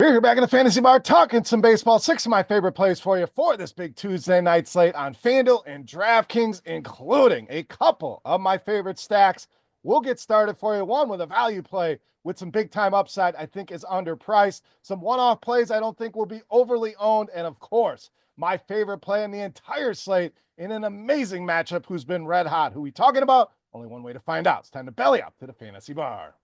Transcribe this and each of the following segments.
We're here back in the fantasy bar talking some baseball. 6 of my favorite plays for you for this big Tuesday night slate on FanDuel and DraftKings, including a couple of my favorite stacks. We'll get started for you. One with a value play with some big time upside I think is underpriced. Some one-off plays I don't think will be overly owned. And of course, my favorite play in the entire slate in an amazing matchup who's been red hot. Who we talking about? Only one way to find out. It's time to belly up to the fantasy bar.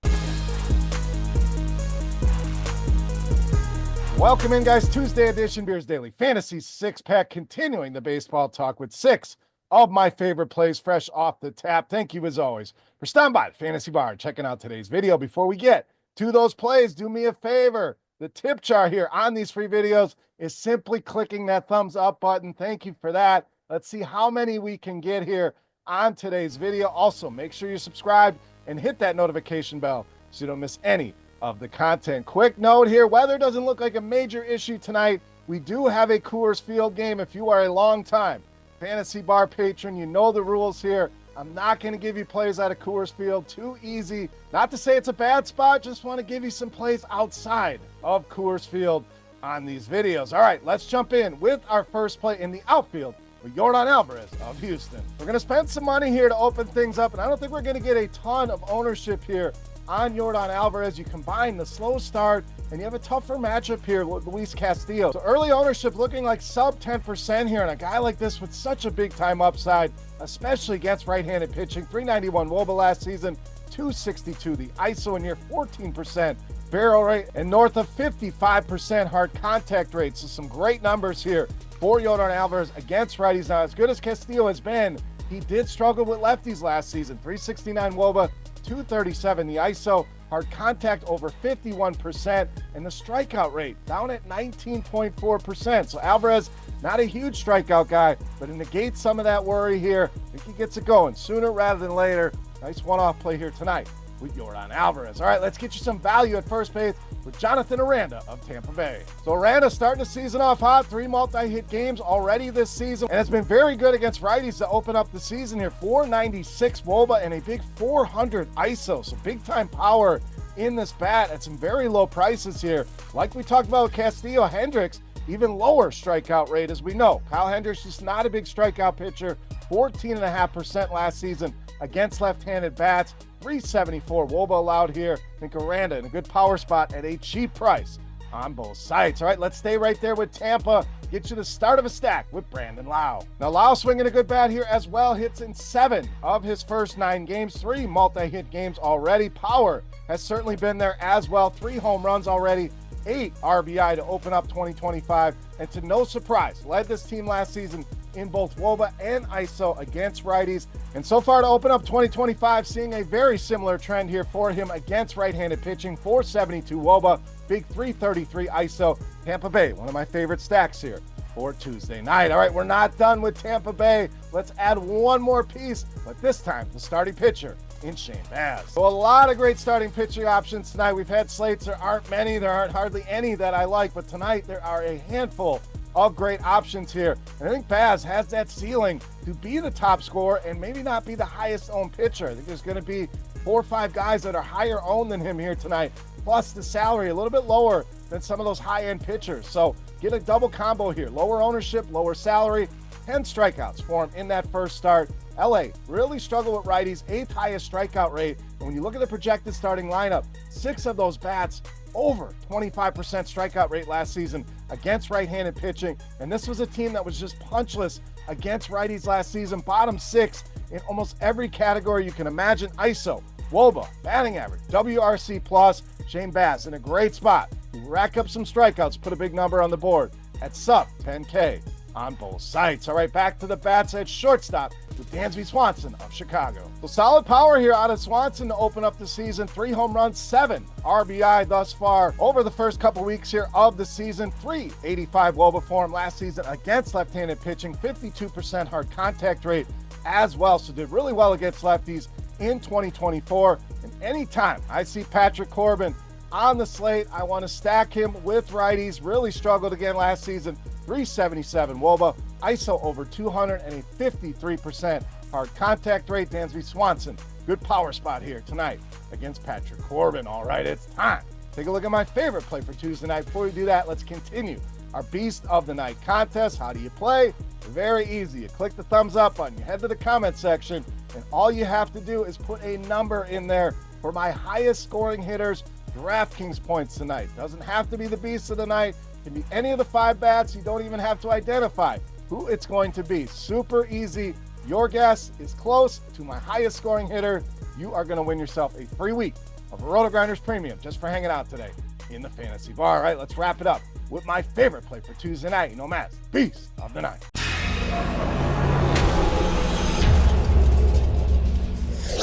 Welcome in, guys. Tuesday edition, Beers Daily Fantasy Six-Pack, continuing the baseball talk with 6 of my favorite plays fresh off the tap. Thank you, as always, for stopping by the Fantasy Bar and checking out today's video. Before we get to those plays, do me a favor. The tip jar here on these free videos is simply clicking that thumbs up button. Thank you for that. Let's see how many we can get here on today's video. Also, make sure you're subscribed and hit that notification bell so you don't miss any of the content. Quick note here, weather doesn't look like a major issue tonight. We do have a Coors Field game. If you are a long-time Fantasy Bar patron, you know the rules here. I'm not going to give you plays out of Coors Field. Too easy. Not to say it's a bad spot, just want to give you some plays outside of Coors Field on these videos. All right, let's jump in with our first play in the outfield with Yordan Alvarez of Houston. We're going to spend some money here to open things up, and I don't think we're going to get a ton of ownership here on Yordan Alvarez. You combine the slow start and you have a tougher matchup here with Luis Castillo. So early ownership looking like sub 10% here, and a guy like this with such a big time upside, especially against right-handed pitching. 391 WOBA last season, 262 the ISO in here, 14% barrel rate, and north of 55% hard contact rate. So some great numbers here for Yordan Alvarez against righties. Now, as good as Castillo has been, he did struggle with lefties last season. 369 WOBA, 237 the ISO, hard contact over 51%, and the strikeout rate down at 19.4%. So Alvarez, not a huge strikeout guy, but it negates some of that worry here. I think he gets it going sooner rather than later. Nice one-off play here tonight with Yordan Alvarez. All right, let's get you some value at first base with Jonathan Aranda of Tampa Bay. So Aranda starting the season off hot, 3 multi-hit games already this season, and has been very good against righties to open up the season here. 496 WOBA and a big 400 ISO, so big time power in this bat at some very low prices here. Like we talked about with Castillo, Hendricks, even lower strikeout rate as we know. Kyle Hendricks just not a big strikeout pitcher, 14.5% last season against left-handed bats. 374 WOBA allowed here. I think Aranda in a good power spot at a cheap price on both sides. All right, let's stay right there with Tampa. Get you the start of a stack with Brandon Lau. Now, Lau swinging a good bat here as well. Hits in 7 of his first 9 games. 3 multi-hit games already. Power has certainly been there as well. 3 home runs already. 8 RBI to open up 2025. And to no surprise, led this team last season in both WOBA and ISO against righties. And so far to open up 2025, seeing a very similar trend here for him against right-handed pitching. 472 WOBA, big 333 ISO. Tampa Bay, one of my favorite stacks here for Tuesday night. All right, we're not done with Tampa Bay. Let's add one more piece, but this time the starting pitcher in Shane Baz. So a lot of great starting pitching options tonight. We've had slates. There aren't many. There aren't hardly any that I like, but tonight there are a handful of great options here. And I think Baz has that ceiling to be the top scorer and maybe not be the highest owned pitcher. I think there's going to be 4 or 5 guys that are higher owned than him here tonight, plus the salary a little bit lower than some of those high-end pitchers. So get a double combo here. Lower ownership, lower salary, 10 strikeouts for him in that first start. LA really struggle with righties, 8th highest strikeout rate. And when you look at the projected starting lineup, 6 of those bats over 25% strikeout rate last season against right-handed pitching. And this was a team that was just punchless against righties last season. Bottom 6 in almost every category you can imagine. ISO, WOBA, batting average, WRC plus. Shane Baz in a great spot. Rack up some strikeouts, put a big number on the board at sub 10K on both sides. All right, back to the bats at shortstop with Dansby Swanson of Chicago. So solid power here out of Swanson to open up the season. 3 home runs, 7 RBI thus far over the first couple weeks here of the season. 385 WOBA for him last season against left-handed pitching. 52% hard contact rate as well. So did really well against lefties in 2024. And anytime I see Patrick Corbin on the slate, I want to stack him with righties. Really struggled again last season. 377 WOBA, ISO over 200, and a 53% hard contact rate. Dansby Swanson, good power spot here tonight against Patrick Corbin. All right, it's time take a look at my favorite play for Tuesday night. Before we do that, let's continue our Beast of the Night contest. How do you play? Very easy. You click the thumbs up button, you head to the comment section, and all you have to do is put a number in there for my highest scoring hitters DraftKings points tonight. Doesn't have to be the Beast of the Night. It can be any of the 5 bats. You don't even have to identify who it's going to be. Super easy. Your guess is close to my highest scoring hitter. You are going to win yourself a free week of RotoGrinders Premium just for hanging out today in the fantasy bar. All right, let's wrap it up with my favorite play for Tuesday night. You know, Matt's Beast of the Night.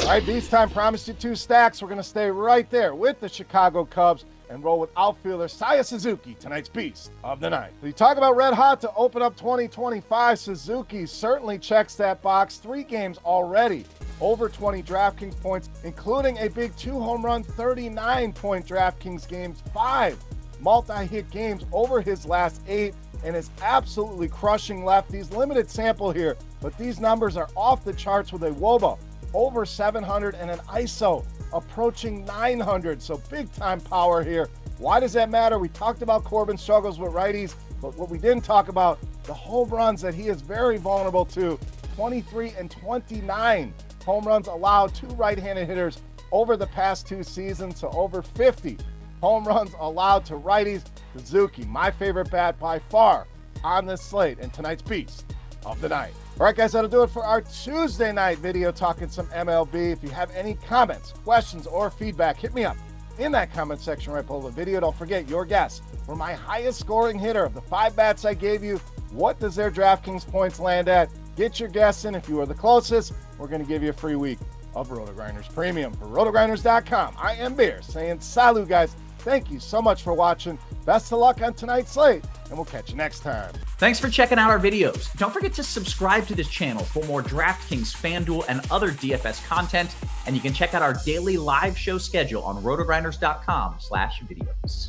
All right, Beast time. Promised you 2 stacks. We're going to stay right there with the Chicago Cubs and roll with outfielder Seiya Suzuki, tonight's Beast of the Night. So you talk about red hot to open up 2025. Suzuki certainly checks that box. 3 games already, over 20 DraftKings points, including a big 2-home run, 39-point DraftKings games, 5 multi-hit games over his last 8, and is absolutely crushing lefties. Limited sample here, but these numbers are off the charts with a WOBA over 700 and an ISO approaching 900. So big time power here. Why does that matter? We talked about Corbin's struggles with righties, but what we didn't talk about, the home runs that he is very vulnerable to. 23 and 29 home runs allowed to right-handed hitters over the past 2 seasons. So over 50 home runs allowed to righties. Suzuki, my favorite bat by far on this slate, and tonight's Beast of the Night. All right, guys, that'll do it for our Tuesday night video talking some MLB. If you have any comments, questions, or feedback, hit me up in that comment section right below the video. Don't forget your guess for my highest scoring hitter of the 5 bats I gave you. What does their DraftKings points land at? Get your guess in. If you are the closest, we're going to give you a free week of RotoGrinders Premium. For RotoGrinders.com, I am Beer saying salut, guys. Thank you so much for watching. Best of luck on tonight's slate, and we'll catch you next time. Thanks for checking out our videos. Don't forget to subscribe to this channel for more DraftKings, FanDuel, and other DFS content. And you can check out our daily live show schedule on rotogrinders.com/videos.